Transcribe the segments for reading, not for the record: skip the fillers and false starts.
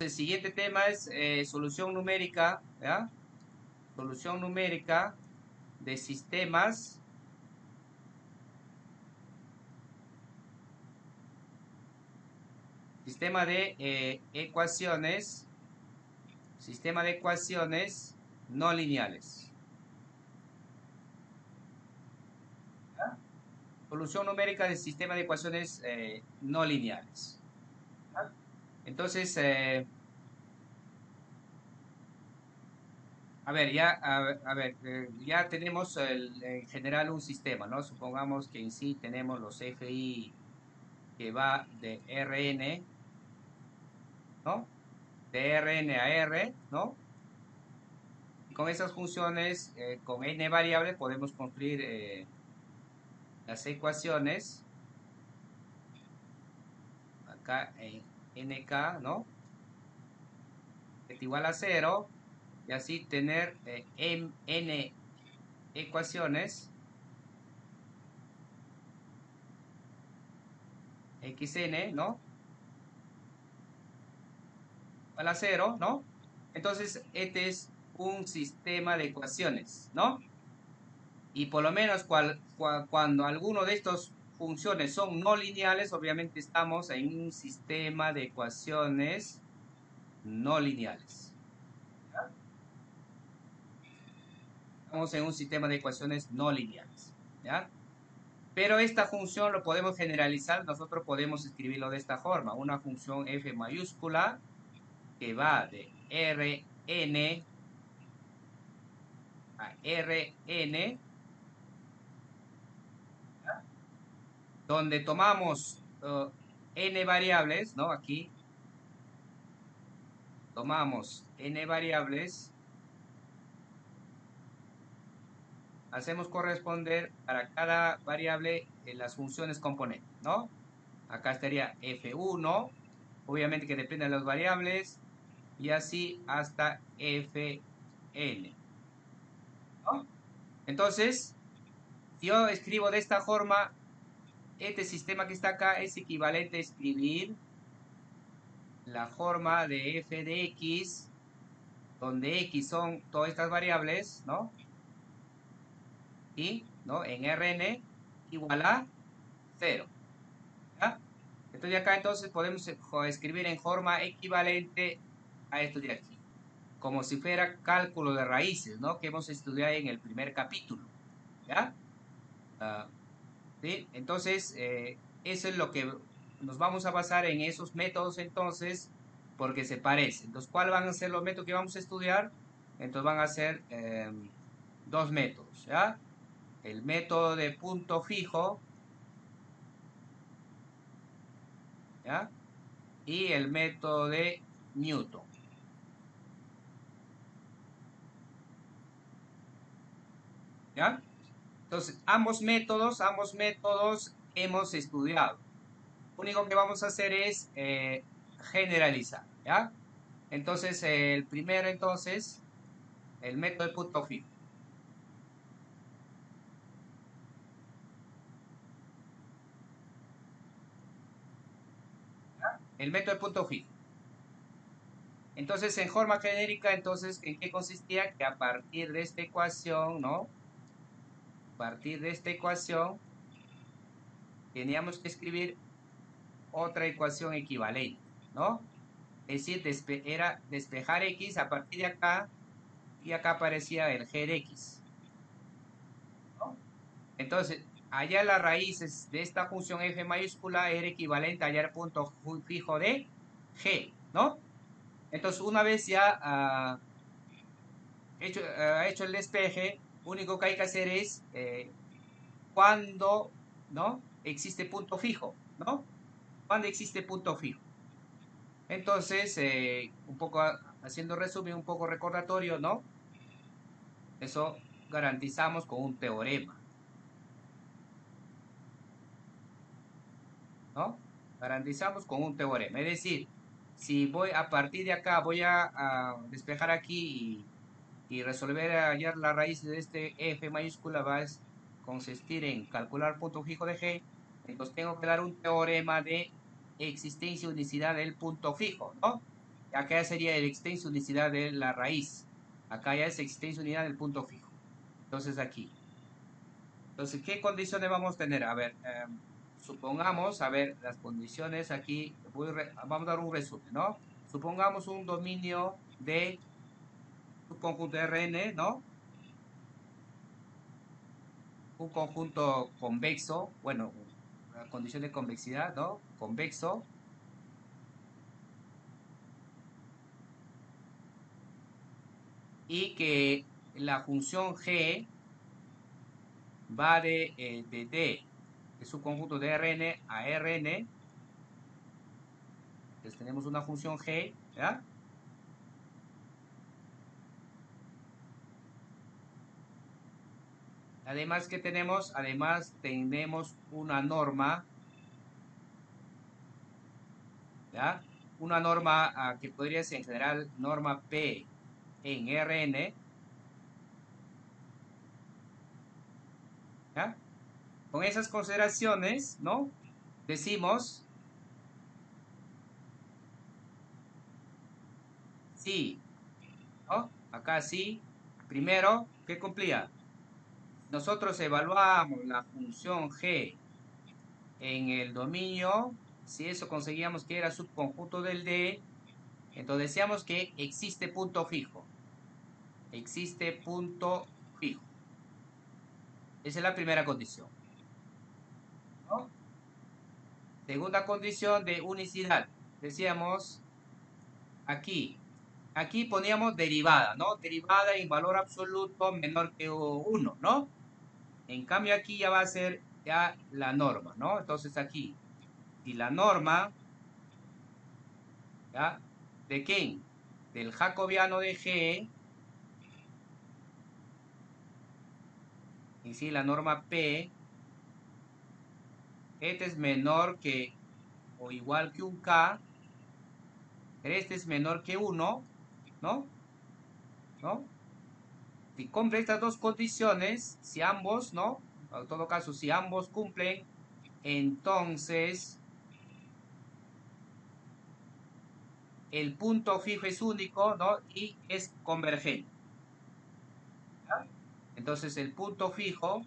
el siguiente tema es solución numérica, ¿ya? Solución numérica de sistemas. Sistema de ecuaciones. Sistema de ecuaciones no lineales. ¿Ya? Solución numérica del sistema de ecuaciones no lineales. ¿Ya? Entonces, a ver, ya tenemos en general un sistema, ¿no? Supongamos que en sí tenemos los FI que va de Rn, ¿no? De Rn a R, ¿no? Y con esas funciones, con n variables, podemos construir las ecuaciones, acá en nk, ¿no? Es igual a 0, y así tener n ecuaciones, xn, ¿no? Igual a 0, ¿no? Entonces, este es un sistema de ecuaciones, ¿no? Y por lo menos cuando alguno de estos funciones son no lineales, obviamente estamos en un sistema de ecuaciones no lineales. ¿Ya? Estamos en un sistema de ecuaciones no lineales. ¿Ya? Pero esta función lo podemos generalizar, nosotros podemos escribirlo de esta forma, una función f mayúscula que va de Rn a Rn, ¿ya? Donde tomamos n variables, ¿no? Aquí tomamos n variables, hacemos corresponder para cada variable las funciones componentes, ¿no? Acá estaría f1, obviamente que depende de las variables, y así hasta fn, ¿no? Entonces, si yo escribo de esta forma, este sistema que está acá es equivalente a escribir la forma de f de x, donde x son todas estas variables, ¿no? Y, ¿no? En Rn igual a 0, ¿ya? Entonces acá entonces podemos escribir en forma equivalente a esto de aquí, como si fuera cálculo de raíces, ¿no? Que hemos estudiado en el primer capítulo, ¿ya? Ah, ¿sí? Entonces, eso es lo que nos vamos a basar en esos métodos entonces, porque se parecen. Entonces, ¿cuáles van a ser los métodos que vamos a estudiar? Entonces van a ser dos métodos, ¿ya? El método de punto fijo, ¿ya? Y el método de Newton, ¿ya? Entonces, ambos métodos hemos estudiado. Lo único que vamos a hacer es generalizar, ¿ya? Entonces, el primero, entonces, el método de punto fijo. ¿Ya? El método de punto fijo. Entonces, en forma genérica, entonces, ¿en qué consistía? Que a partir de esta ecuación, ¿no? A partir de esta ecuación, teníamos que escribir otra ecuación equivalente, ¿no? Es decir, era despejar x a partir de acá, y acá aparecía el g de x, ¿no? Entonces, allá las raíces de esta función f mayúscula era equivalente a hallar punto fijo de g, ¿no? Entonces, una vez ya hecho el despeje, único que hay que hacer es cuando, ¿no? Existe punto fijo, ¿no? Cuando existe punto fijo. Entonces, un poco haciendo resumen, un poco recordatorio, ¿no? Eso garantizamos con un teorema, ¿no? Garantizamos con un teorema. Es decir, si voy a partir de acá, voy a despejar aquí y resolver hallar la raíz de este f mayúscula, va a consistir en calcular punto fijo de g, entonces tengo que dar un teorema de existencia y unicidad del punto fijo, ¿no? Acá sería el extenso unicidad de la raíz. Acá ya es extenso unidad del punto fijo. Entonces aquí. Entonces, ¿qué condiciones vamos a tener? A ver, supongamos, a ver, las condiciones aquí, vamos a dar un resumen, ¿no? Supongamos un dominio de subconjunto Rn, ¿no? Un conjunto convexo, bueno, una condición de convexidad, ¿no? Convexo. Y que la función g va de D, de subconjunto de Rn a Rn. Entonces tenemos una función g, ¿ya? Además, ¿qué tenemos? Además, tenemos una norma, ¿ya? Una norma que podría ser en general norma P en Rn, ¿ya? Con esas consideraciones, ¿no? Decimos, sí, ¿no? Acá sí. Primero, ¿qué cumplía? Nosotros evaluamos la función g en el dominio, si eso conseguíamos que era subconjunto del D, entonces decíamos que existe punto fijo. Existe punto fijo. Esa es la primera condición, ¿no? Segunda condición de unicidad. Decíamos aquí. Aquí poníamos derivada, ¿no? Derivada en valor absoluto menor que 1, ¿no? En cambio aquí ya va a ser ya la norma, ¿no? Entonces aquí, si la norma, ¿ya? ¿De quién? Del jacobiano de G, y si la norma P, este es menor que o igual que un K, pero este es menor que 1, ¿no? ¿No? Si cumple estas dos condiciones, si ambos, ¿no? En todo caso, si ambos cumplen, entonces el punto fijo es único, ¿no? Y es convergente, ¿ya? Entonces el punto fijo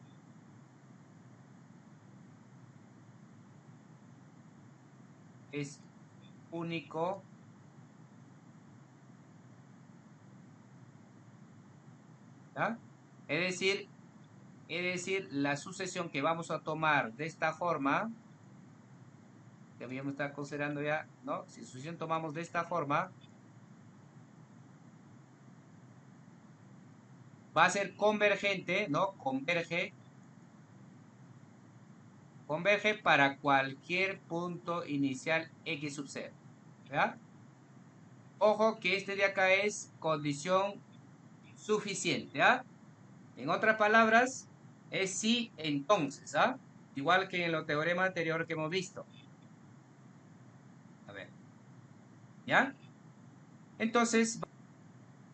es único, ¿ya? Es decir, la sucesión que vamos a tomar de esta forma, que habíamos estado considerando ya, ¿no? Si sucesión tomamos de esta forma, va a ser convergente, ¿no? Converge para cualquier punto inicial x sub 0, ¿ya? Ojo que este de acá es condición suficiente, ¿ah? En otras palabras, es sí, entonces, ¿ah? Igual que en el teorema anterior que hemos visto. A ver, ¿ya? Entonces,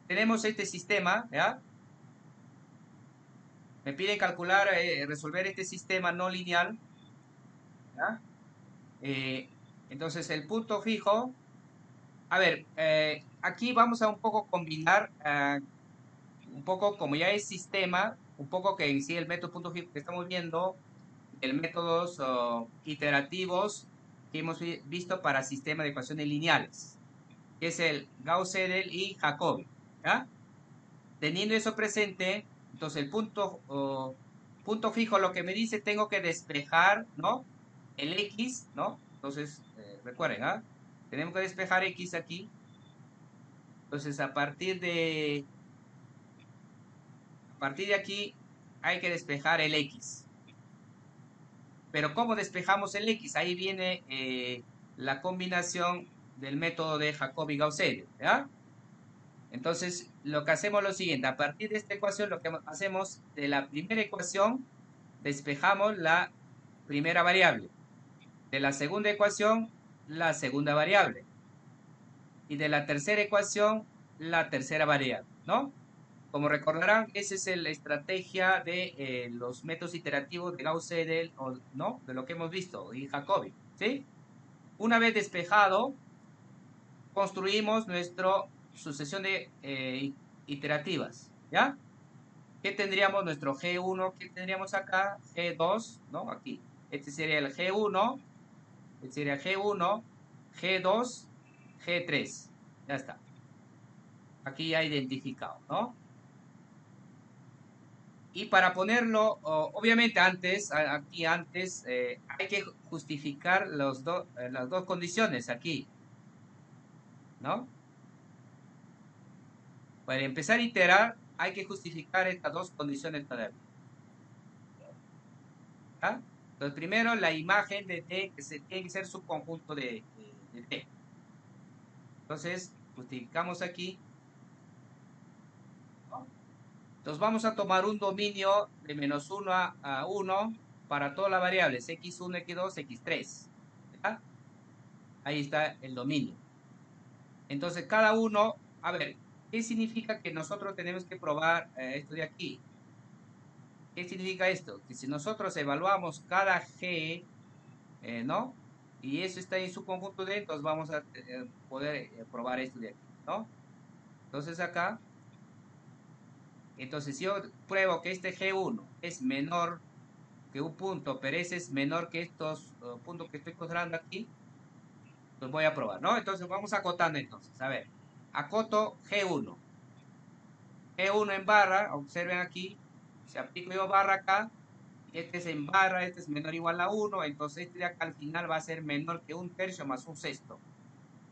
tenemos este sistema, ¿ya? Me piden calcular, resolver este sistema no lineal, ¿ya? Entonces, el punto fijo, a ver, aquí vamos a un poco combinar, un poco como ya es sistema, un poco que en sí el método punto fijo que estamos viendo, el métodos iterativos que hemos visto para sistemas de ecuaciones lineales, que es el Gauss-Seidel y Jacobi, ¿ya? Teniendo eso presente, entonces el punto fijo lo que me dice tengo que despejar, ¿no? El X, ¿no? Entonces, recuerden, ¿ah? Tenemos que despejar X aquí. Entonces, a partir de aquí hay que despejar el X. Pero ¿cómo despejamos el X? Ahí viene la combinación del método de Jacobi-Gauss-Seidel, ¿ya? Entonces, lo que hacemos es lo siguiente. A partir de esta ecuación, lo que hacemos de la primera ecuación, despejamos la primera variable. De la segunda ecuación, la segunda variable. Y de la tercera ecuación, la tercera variable, ¿no? Como recordarán, esa es la estrategia de los métodos iterativos de Gauss-Seidel, ¿no? De lo que hemos visto, y Jacobi, ¿sí? Una vez despejado, construimos nuestra sucesión de iterativas, ¿ya? ¿Qué tendríamos? Nuestro G1, ¿qué tendríamos acá? G2, ¿no? Aquí. Este sería el G1, este sería G1, G2, G3. Ya está. Aquí ya identificado, ¿no? Y para ponerlo, obviamente antes, aquí antes, hay que justificar las dos condiciones aquí, ¿no? Para empezar a iterar, hay que justificar estas dos condiciones todavía. ¿Ya? Entonces, primero, la imagen de T, que tiene que ser subconjunto de T. Entonces, justificamos aquí, ¿no? Entonces, vamos a tomar un dominio de menos 1 a 1 para todas las variables, x1, x2, x3. ¿Ya? Ahí está el dominio. Entonces, cada uno, a ver, ¿qué significa que nosotros tenemos que probar esto de aquí? ¿Qué significa esto? Que si nosotros evaluamos cada G, ¿no? Y eso está en su conjunto de, entonces vamos a poder probar esto de aquí, ¿no? Entonces acá, entonces si yo pruebo que este G1 es menor que un punto, pero ese es menor que estos puntos que estoy considerando aquí, pues voy a probar, ¿no? Entonces vamos acotando entonces, a ver, acoto G1. G1 en barra, observen aquí, si aplico yo barra acá, este es en barra, este es menor o igual a 1, entonces este de acá al final va a ser menor que un tercio más un sexto.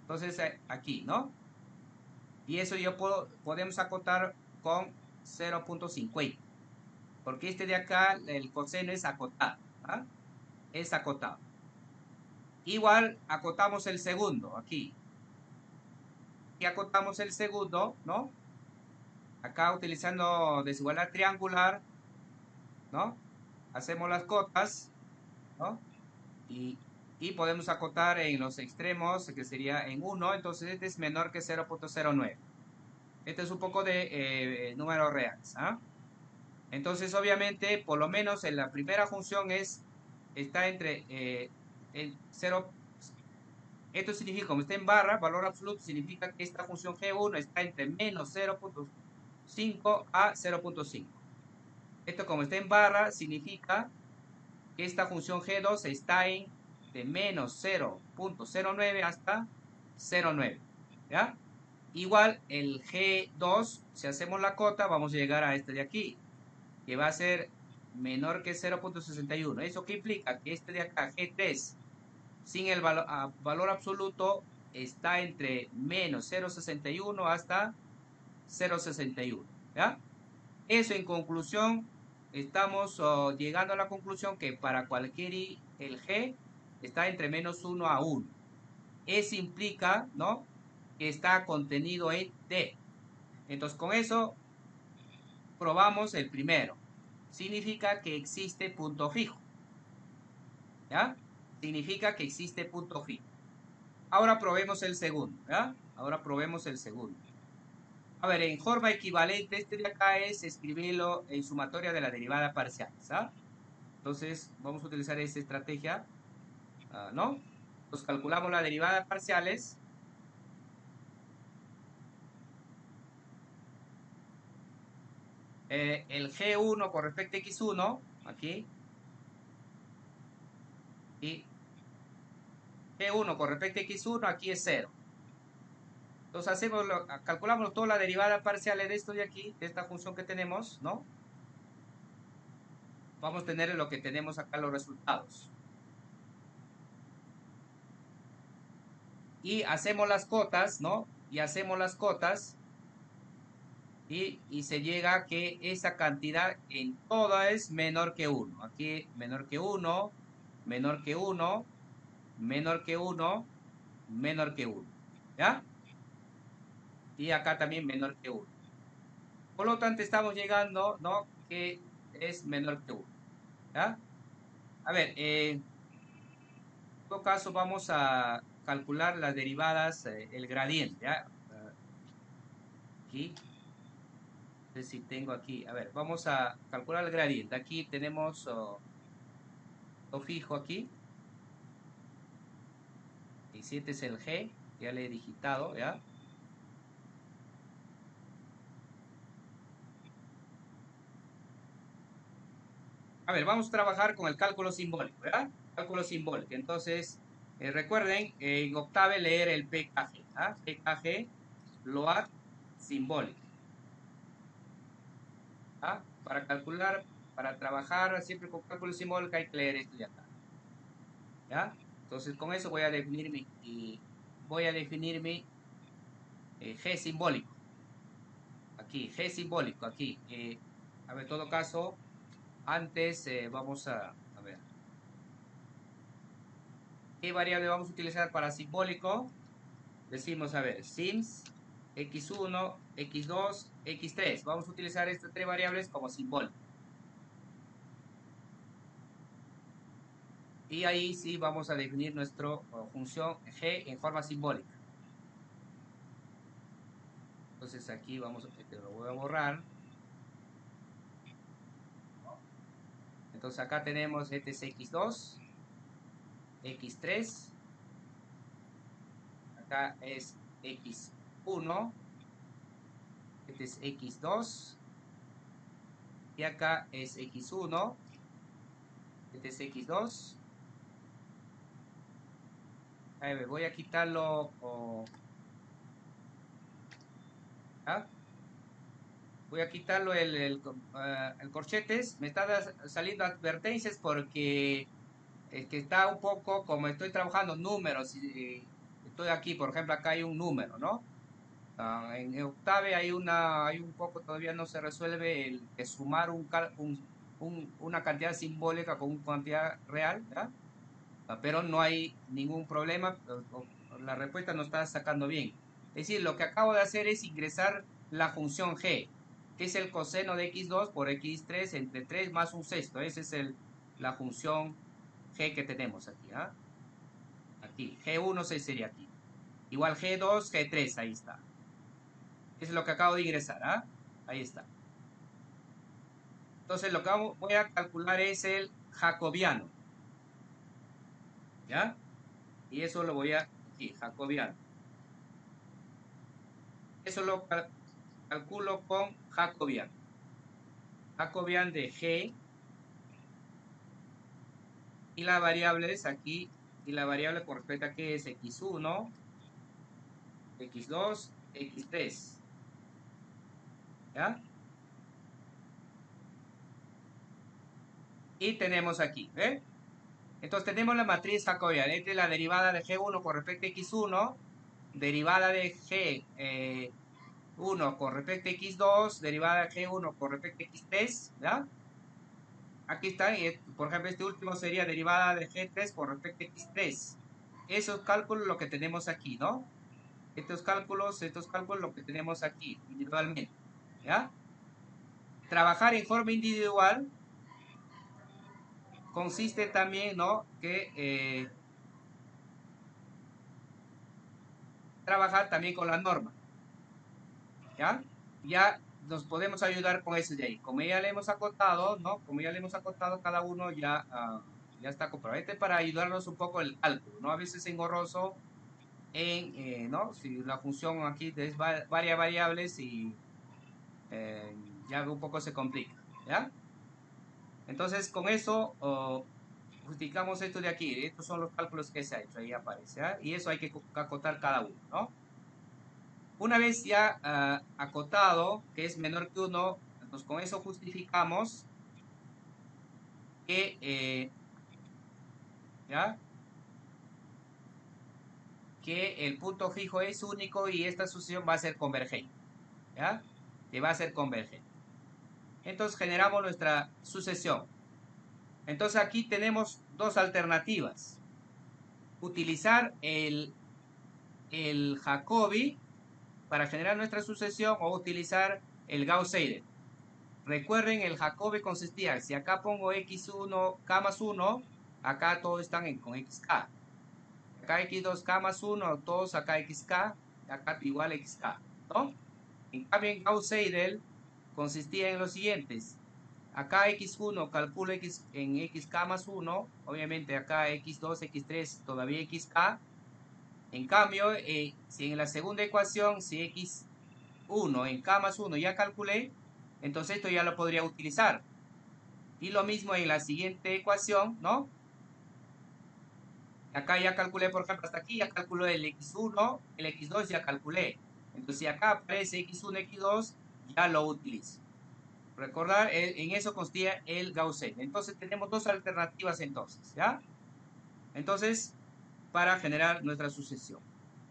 Entonces aquí, ¿no? Y eso podemos acotar con 0.50, porque este de acá, el coseno es acotado, ¿ah? Es acotado. Igual acotamos el segundo, aquí. Y acotamos el segundo, ¿no? Acá utilizando desigualdad triangular, ¿no? Hacemos las cotas, ¿no? Y, podemos acotar en los extremos, que sería en 1, entonces este es menor que 0.09. Este es un poco de números reales, ¿ah? Entonces, obviamente, por lo menos en la primera función está entre el 0. Esto significa, como está en barra, valor absoluto, significa que esta función G1 está entre menos 0.5 a 0.5. Esto, como está en barra, significa que esta función G2 está en de menos 0.09 hasta 0.9. ¿Ya? Igual el G2, si hacemos la cota, vamos a llegar a este de aquí, que va a ser menor que 0.61. ¿Eso qué implica? Que este de acá, G3, sin el valor absoluto, está entre menos 0.61 hasta 0.61. ¿Ya? Eso en conclusión, estamos llegando a la conclusión que para cualquier i, el G está entre menos 1 a 1. Eso implica, ¿no?, que está contenido en D. Entonces, con eso probamos el primero. Significa que existe punto fijo. ¿Ya? Significa que existe punto fijo. Ahora probemos el segundo. ¿Ya? Ahora probemos el segundo. A ver, en forma equivalente, este de acá es escribirlo en sumatoria de la derivada parcial. ¿Ah? Entonces, vamos a utilizar esta estrategia, ¿no? Entonces, calculamos la derivada de parciales. El G1 con respecto a X1, aquí. Y G1 con respecto a X1, aquí es 0. Entonces, calculamos toda la derivada parcial de esto de aquí, de esta función que tenemos, ¿no? Vamos a tener lo que tenemos acá, los resultados. Y hacemos las cotas, ¿no? Y hacemos las cotas. Y se llega a que esa cantidad en toda es menor que 1. Aquí menor que 1, menor que 1, menor que 1, menor que 1. ¿Ya? Y acá también menor que 1. Por lo tanto, estamos llegando, ¿no?, que es menor que 1. ¿Ya? A ver, en todo caso vamos a calcular las derivadas, el gradiente, ¿ya? Aquí, no sé si tengo aquí, a ver, vamos a calcular el gradiente. Aquí tenemos lo fijo aquí, y 7 es el G, Ya le he digitado, ¿ya? A ver, vamos a trabajar con el cálculo simbólico, ¿verdad? Cálculo simbólico. Entonces, recuerden en Octave leer el PKG, ¿ah? PKG, LOAD simbólico. ¿Ah? Para calcular, para trabajar siempre con cálculo simbólico hay que leer esto de acá, ¿ya? Entonces, con eso voy a definir mi G simbólico. Aquí, G simbólico, aquí. A ver, en todo caso, antes vamos a ver. ¿Qué variable vamos a utilizar para simbólico? Decimos, a ver, sims x1, x2, x3. Vamos a utilizar estas tres variables como simbólico. Y ahí sí vamos a definir nuestra función g en forma simbólica. Entonces aquí vamos, lo voy a borrar. Entonces acá tenemos este es x2, x3, acá es x1, este es x2, y acá es x1, este es x2. A ver, voy a quitarlo, ¿ah? Voy a quitarlo el corchetes. Me está saliendo advertencias porque es que está un poco, como estoy trabajando números, y estoy aquí, por ejemplo, acá hay un número, ¿no? En Octave hay un poco, todavía no se resuelve el de sumar una cantidad simbólica con una cantidad real, ¿ya? Pero no hay ningún problema, la respuesta nos está sacando bien. Es decir, lo que acabo de hacer es ingresar la función g, que es el coseno de x2 por x3 entre 3 más un sexto. Esa es la función g que tenemos aquí, ¿ah? Aquí, g1 sería aquí. Igual g2, g3, ahí está. Es lo que acabo de ingresar, ¿ah? Ahí está. Entonces lo que voy a calcular es el jacobiano, ¿ya? Y eso lo voy a, aquí, jacobiano. Eso lo calculo con Jacobian. Jacobian de G y la variable es aquí, y la variable con respecto a que es x1, x2, x3. ¿Ya? Y tenemos aquí, ¿eh? Entonces tenemos la matriz jacobiana. Esta es la derivada de G1 con respecto a x1, derivada de G1 con respecto a x2, derivada de G1 con respecto a x3, ¿ya? Aquí está, y por ejemplo, este último sería derivada de G3 con respecto a X3. Esos cálculos lo que tenemos aquí, ¿no? Estos cálculos lo que tenemos aquí, individualmente, ¿ya? Trabajar en forma individual consiste también, ¿no? Que trabajar también con la norma, ¿ya? Ya nos podemos ayudar con eso de ahí. Como ya le hemos acotado, ¿no? Como ya le hemos acotado, cada uno ya, ya está comprobado. Este es para ayudarnos un poco el cálculo, ¿no? A veces es engorroso ¿no? Si la función aquí es varias variables y ya un poco se complica, ¿ya? Entonces, con eso justificamos esto de aquí. Estos son los cálculos que se ha hecho, ahí aparece, ¿ya? Y eso hay que acotar cada uno, ¿no? Una vez ya acotado, que es menor que 1, entonces con eso justificamos que, ¿ya? Que el punto fijo es único y esta sucesión va a ser convergente, ¿ya? Que va a ser convergente. Entonces generamos nuestra sucesión. Entonces aquí tenemos dos alternativas. Utilizar el Jacobi para generar nuestra sucesión o utilizar el Gauss-Seidel. Recuerden, el Jacobi consistía, si acá pongo x1, k más 1, acá todos están con xk. Acá x2, k más 1, todos acá xk, acá igual xk, ¿no? En cambio, en Gauss-Seidel consistía en los siguientes. Acá x1 calculo x en xk más 1, obviamente acá x2, x3 todavía xk, En cambio, si en la segunda ecuación, si x1 en k más 1 ya calculé, entonces esto ya lo podría utilizar. Y lo mismo en la siguiente ecuación, ¿no? Acá ya calculé, por ejemplo, hasta aquí ya calculé el x1, el x2 ya calculé. Entonces, si acá aparece x1, x2, ya lo utilizo. Recordar, en eso consistía el Gaussian. Entonces, tenemos dos alternativas entonces, ¿ya? Entonces, para generar nuestra sucesión.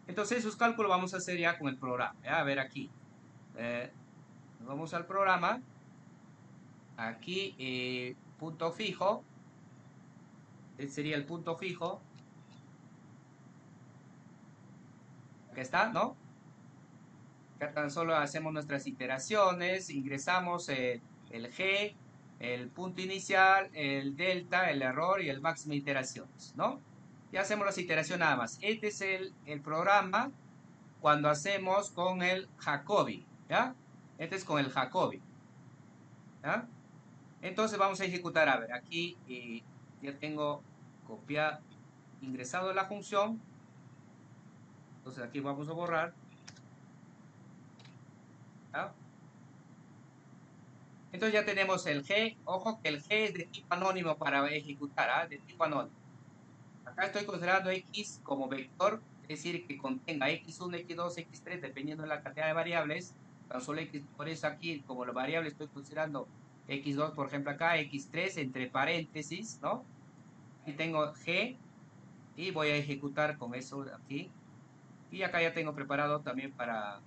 Entonces, esos cálculos vamos a hacer ya con el programa. ¿Ya? A ver aquí. Nos vamos al programa. Aquí, punto fijo. Este sería el punto fijo. Acá está, ¿no? Acá tan solo hacemos nuestras iteraciones, ingresamos el G, el punto inicial, el delta, el error y el máximo de iteraciones, ¿no? Y hacemos las iteraciones nada más. Este es el programa cuando hacemos con el Jacobi, ¿ya? Este es con el Jacobi, ¿ya? Entonces vamos a ejecutar, a ver, aquí ya tengo copiado, ingresado la función. Entonces aquí vamos a borrar, ¿ya? Entonces ya tenemos el G. Ojo que el G es de tipo anónimo para ejecutar, ¿ah? De tipo anónimo. Acá estoy considerando X como vector, es decir, que contenga X1, X2, X3, dependiendo de la cantidad de variables. Tan solo X, por eso aquí, como la variable estoy considerando X2, por ejemplo, acá, X3 entre paréntesis, ¿no? Y tengo G y voy a ejecutar con eso aquí. Y acá ya tengo preparado también para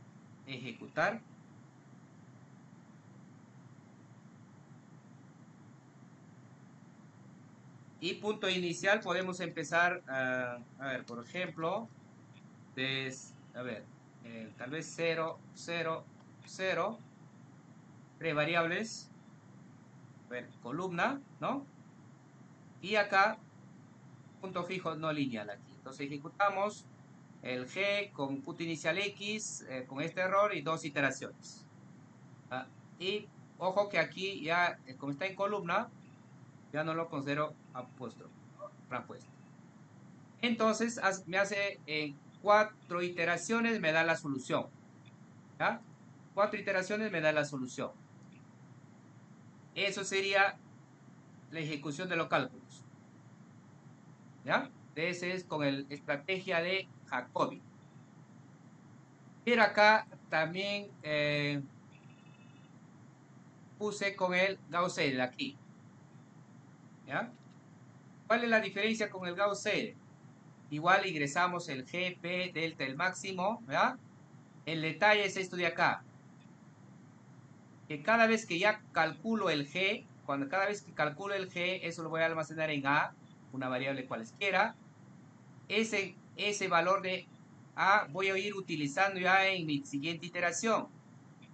ejecutar. Y punto inicial podemos empezar a ver, por ejemplo, a ver, tal vez 0, 0, 0, tres variables, a ver, columna, ¿no? Y acá, punto fijo no lineal aquí. Entonces ejecutamos el G con punto inicial X, con este error y dos iteraciones. ¿Ah? Y ojo que aquí ya, como está en columna, ya no lo considero apóstrofe, transpuesto. Entonces me hace 4 iteraciones, me da la solución. ¿Ya? 4 iteraciones me da la solución. Eso sería la ejecución de los cálculos. ¿Ya? Ese es con la estrategia de Jacobi. Pero acá también puse con el Gauss-Seidel aquí. ¿Ya? ¿Cuál es la diferencia con el Gauss-Seidel? Igual ingresamos el G, P, delta, el máximo, ¿verdad? El detalle es esto de acá. Que cada vez que ya calculo el G, cada vez que calculo el G, eso lo voy a almacenar en A, una variable cualesquiera. Ese valor de A voy a ir utilizando ya en mi siguiente iteración.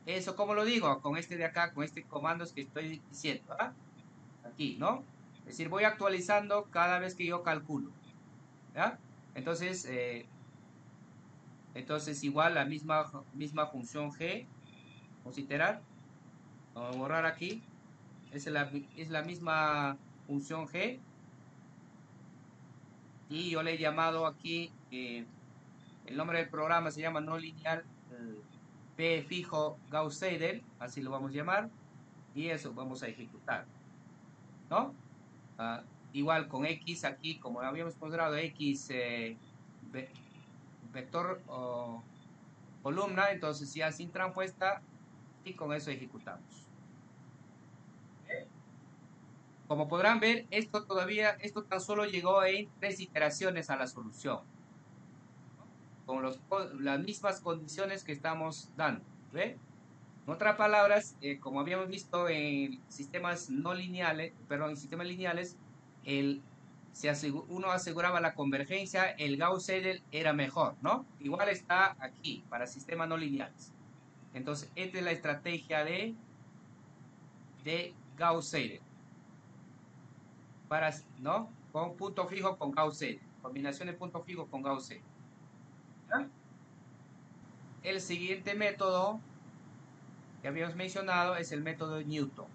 Eso, ¿cómo lo digo? Con este de acá, con este comando que estoy diciendo, ¿ah? Aquí, ¿no? Es decir, voy actualizando cada vez que yo calculo, ¿ya? Entonces, igual la misma función G, vamos a iterar, vamos a borrar aquí, es la misma función G, y yo le he llamado aquí, el nombre del programa se llama no lineal P fijo Gauss-Seidel, así lo vamos a llamar, y eso vamos a ejecutar, ¿no? Igual con X aquí, como habíamos considerado X vector o columna, entonces ya sin transpuesta, y con eso ejecutamos. Como podrán ver, esto tan solo llegó en 3 iteraciones a la solución, con las mismas condiciones que estamos dando, ¿ve? En otras palabras, como habíamos visto en sistemas no lineales, perdón, en sistemas lineales, uno aseguraba la convergencia, el Gauss-Seidel era mejor, ¿no? Igual está aquí, para sistemas no lineales. Entonces, esta es la estrategia de Gauss-Seidel. ¿No? Con punto fijo con Gauss-Seidel. Combinación de punto fijo con Gauss-Seidel. El siguiente método que habíamos mencionado es el método de Newton.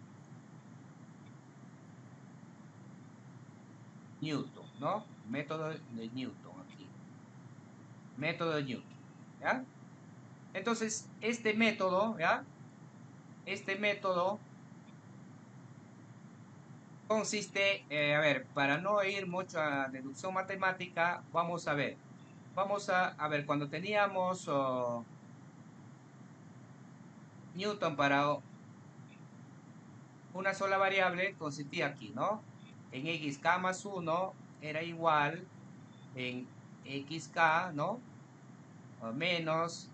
Newton, ¿no? Método de Newton aquí. Método de Newton, ¿ya? Entonces, este método, ¿ya? Este método consiste, a ver, para no ir mucho a deducción matemática, vamos a ver. Vamos a ver, cuando teníamos Newton para una sola variable, consistía aquí, ¿no? En xk más 1 era igual en xk, ¿no? O menos,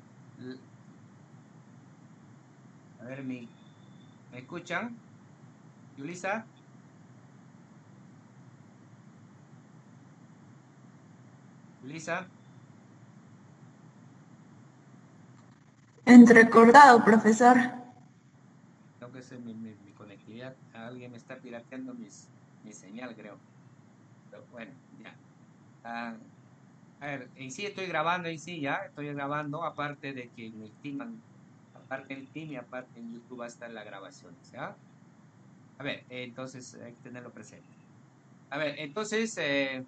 a ver, ¿me escuchan? ¿Yulisa? ¿Yulisa? Entrecortado, profesor. Creo que es mi conectividad. Alguien me está pirateando mi señal, creo. Pero bueno, ya. Ah, a ver, en sí estoy grabando, en sí ya, estoy grabando, aparte de que en el team, aparte del team y aparte en YouTube va a estar la grabación, ¿ya? A ver, entonces hay que tenerlo presente. A ver, entonces, eh,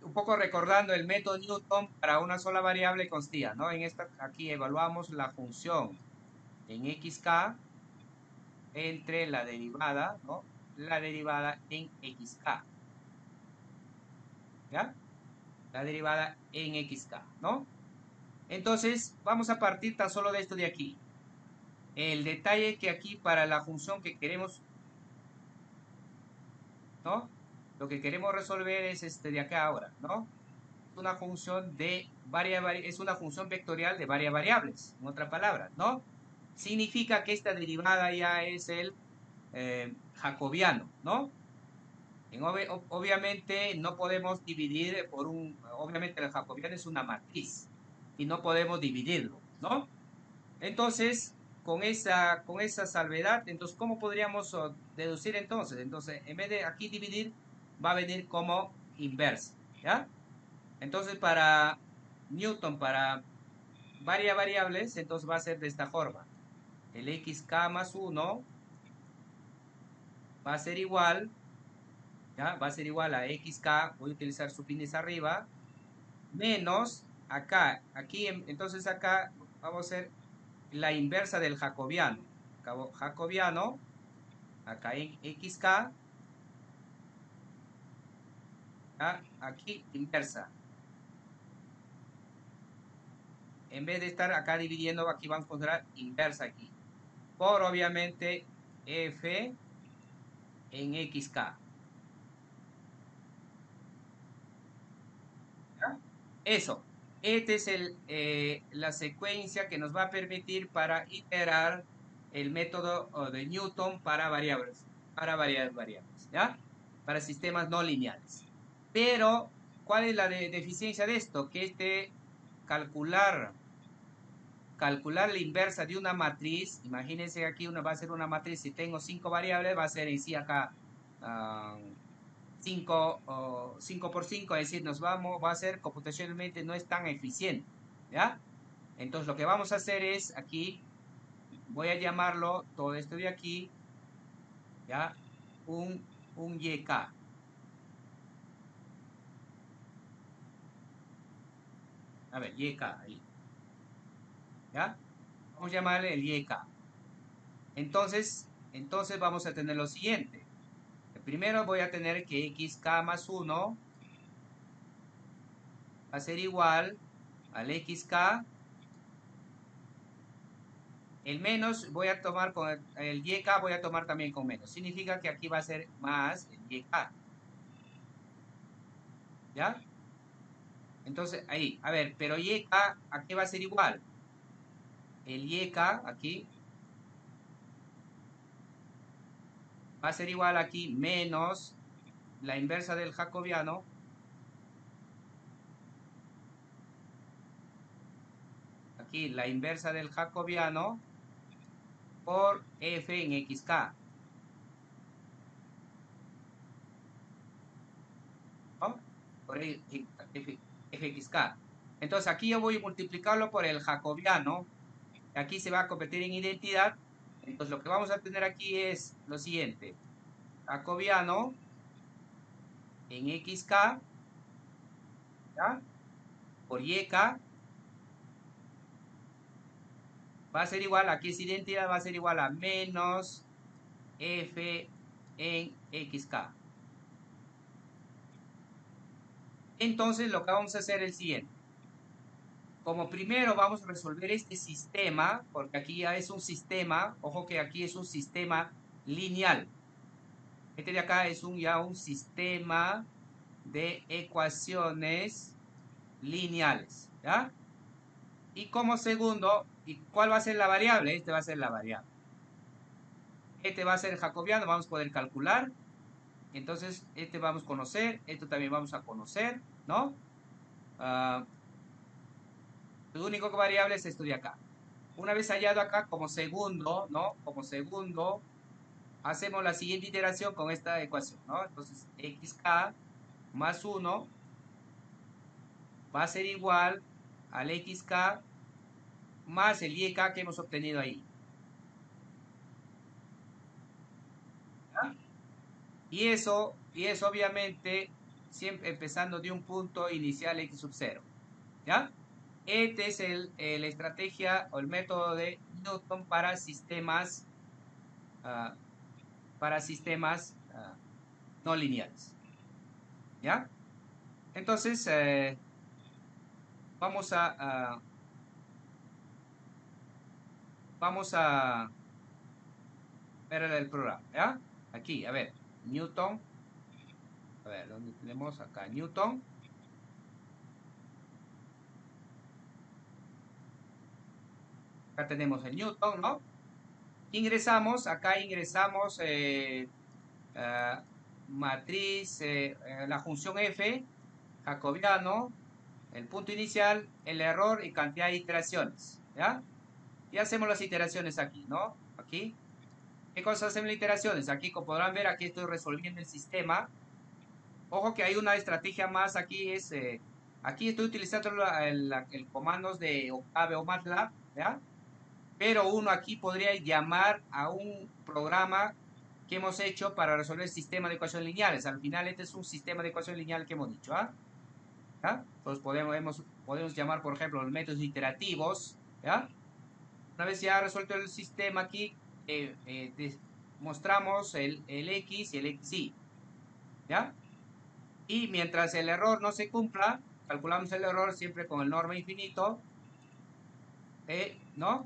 un poco recordando el método Newton para una sola variable consistía, ¿no? En esta, aquí evaluamos la función en xk entre la derivada, ¿no? La derivada en xk, ¿ya? La derivada en xk, ¿no? Entonces, vamos a partir tan solo de esto de aquí. El detalle que aquí para la función que queremos, ¿no? Lo que queremos resolver es este de acá ahora, ¿no? Es una función de es una función vectorial de varias variables, en otras palabras, ¿no? Significa que esta derivada ya es el jacobiano, ¿no? Obviamente no podemos dividir obviamente el jacobiano es una matriz y no podemos dividirlo, ¿no? Entonces, con esa salvedad, entonces, ¿cómo podríamos deducir entonces? Entonces, en vez de aquí dividir, va a venir como inversa, ¿ya? Entonces, para Newton, para varias variables, entonces va a ser de esta forma. El xk más 1 va a ser igual, ¿ya? Va a ser igual a xk, voy a utilizar sufines arriba, menos acá, entonces acá vamos a hacer la inversa del jacobiano. Jacobiano, acá en xk, ¿ya? Aquí inversa. En vez de estar acá dividiendo, aquí vamos a encontrar inversa aquí. Por obviamente f en xk. ¿Ya? Eso. Esta es la secuencia que nos va a permitir para iterar el método de Newton para variables variables, ¿ya? Para sistemas no lineales. Pero, ¿cuál es la deficiencia de esto? Que calcular, calcular la inversa de una matriz, imagínense que aquí va a ser una matriz, si tengo 5 variables, va a ser en sí acá 5 por 5, es decir, va a ser computacionalmente no es tan eficiente, ¿ya? Entonces lo que vamos a hacer es aquí, voy a llamarlo todo esto de aquí, ¿ya? Un YK. A ver, YK ahí, ¿ya? Vamos a llamarle el YK. Entonces vamos a tener lo siguiente. Primero voy a tener que xk más 1 va a ser igual al xk. El menos voy a tomar con el YK, voy a tomar también con menos. Significa que aquí va a ser más el YK. ¿Ya? Entonces, ahí, a ver, pero YK, ¿a qué va a ser igual? El YK aquí va a ser igual aquí menos la inversa del jacobiano. Aquí la inversa del jacobiano por f en xk. ¿No? Por fxk. Entonces aquí yo voy a multiplicarlo por el jacobiano. Aquí se va a convertir en identidad. Entonces lo que vamos a tener aquí es lo siguiente. Jacobiano en xk, ¿ya? por YK va a ser igual, aquí es identidad, va a ser igual a menos F en XK. Entonces lo que vamos a hacer es el siguiente. Como primero vamos a resolver este sistema, porque aquí ya es un sistema, ojo que aquí es un sistema lineal. Este de acá es ya un sistema de ecuaciones lineales, ¿ya? Y como segundo, ¿y cuál va a ser la variable? Este va a ser la variable. Este va a ser el jacobiano, vamos a poder calcular. Entonces, este vamos a conocer, esto también vamos a conocer, ¿no? Lo único que variable es esto de acá. Una vez hallado acá como segundo, ¿no? Como segundo, hacemos la siguiente iteración con esta ecuación, ¿no? Entonces, xk más 1 va a ser igual al xk más el yk que hemos obtenido ahí. ¿Ya? Y eso obviamente siempre empezando de un punto inicial x sub 0. ¿Ya? Este es la estrategia o el método de Newton para sistemas no lineales. ¿Ya? Entonces, vamos vamos a ver el programa. ¿Ya? Aquí, a ver, Newton. A ver, ¿dónde tenemos acá? Newton. Acá tenemos el Newton, ¿no? Ingresamos, acá ingresamos matriz, la función f, jacobiano, el punto inicial, el error y cantidad de iteraciones, ¿ya? Y hacemos las iteraciones aquí, ¿no? Aquí. ¿Qué cosas hacen las iteraciones? Aquí, como podrán ver, aquí estoy resolviendo el sistema. Ojo que hay una estrategia más aquí, aquí estoy utilizando el comandos de Octave o MATLAB, ¿ya? Pero uno aquí podría llamar a un programa que hemos hecho para resolver el sistema de ecuaciones lineales. Al final, este es un sistema de ecuaciones lineales que hemos dicho, ¿ah? ¿Ya? Entonces podemos llamar, por ejemplo, los métodos iterativos, ¿ya? Una vez ya resuelto el sistema aquí, mostramos el X y el XY, ¿ya? Y mientras el error no se cumpla, calculamos el error siempre con el norma infinito, ¿no?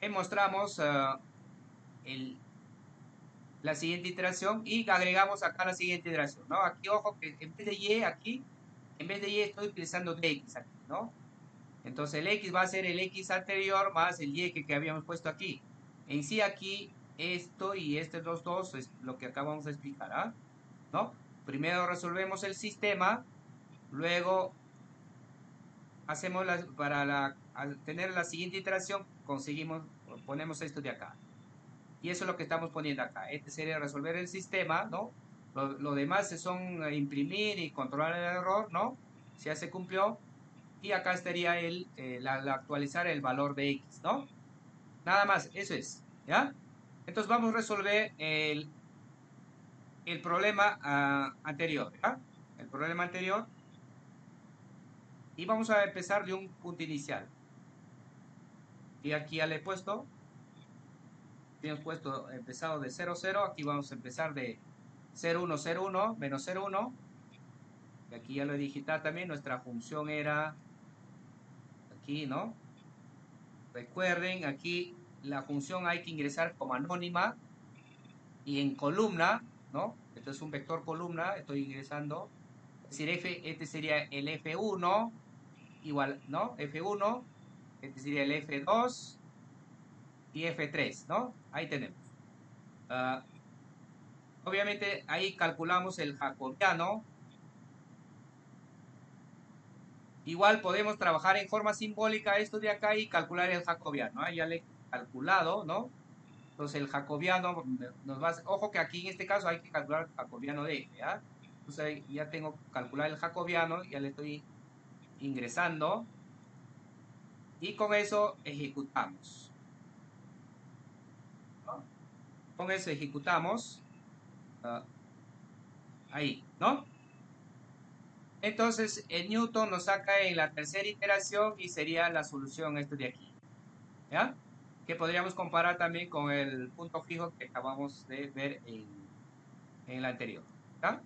Y mostramos la siguiente iteración y agregamos acá la siguiente iteración, ¿no? Aquí, ojo, que en vez de Y, aquí, en vez de Y estoy utilizando DX aquí, ¿no? Entonces el X va a ser el X anterior más el Y que habíamos puesto aquí. En sí aquí, esto y los dos es lo que acabamos de explicar, ¿ah? ¿No? Primero resolvemos el sistema, luego hacemos al tener la siguiente iteración, ponemos esto de acá. Y eso es lo que estamos poniendo acá. Este sería resolver el sistema, ¿no? Lo demás son imprimir y controlar el error, ¿no? Si ya se cumplió. Y acá estaría actualizar el valor de X, ¿no? Nada más, eso es, ¿ya? Entonces vamos a resolver el problema anterior, ¿ya? El problema anterior. Y vamos a empezar de un punto inicial. Y aquí ya le he puesto, empezado de 0, 0. Aquí vamos a empezar de 0, 1, 0, 1, menos 0, 1. Y aquí ya lo he digitado también, nuestra función era aquí, ¿no? Recuerden, aquí la función hay que ingresar como anónima y en columna, ¿no? Esto es un vector columna, estoy ingresando. Es decir, este sería el F1, igual, ¿no? F1, este sería el F2 y F3, ¿no? Ahí tenemos. Obviamente ahí calculamos el jacobiano. Igual podemos trabajar en forma simbólica esto de acá y calcular el jacobiano. Ya le he calculado, ¿no? Entonces el jacobiano ojo que aquí en este caso hay que calcular el jacobiano de F, ¿ya? Entonces ahí ya tengo que calcular el jacobiano, ya le estoy ingresando y con eso ejecutamos, ¿no? Con eso ejecutamos ahí, ¿no? Entonces, el Newton nos saca en la tercera iteración y sería la solución esto de aquí. ¿Ya? Que podríamos comparar también con el punto fijo que acabamos de ver en la anterior. ¿Ya?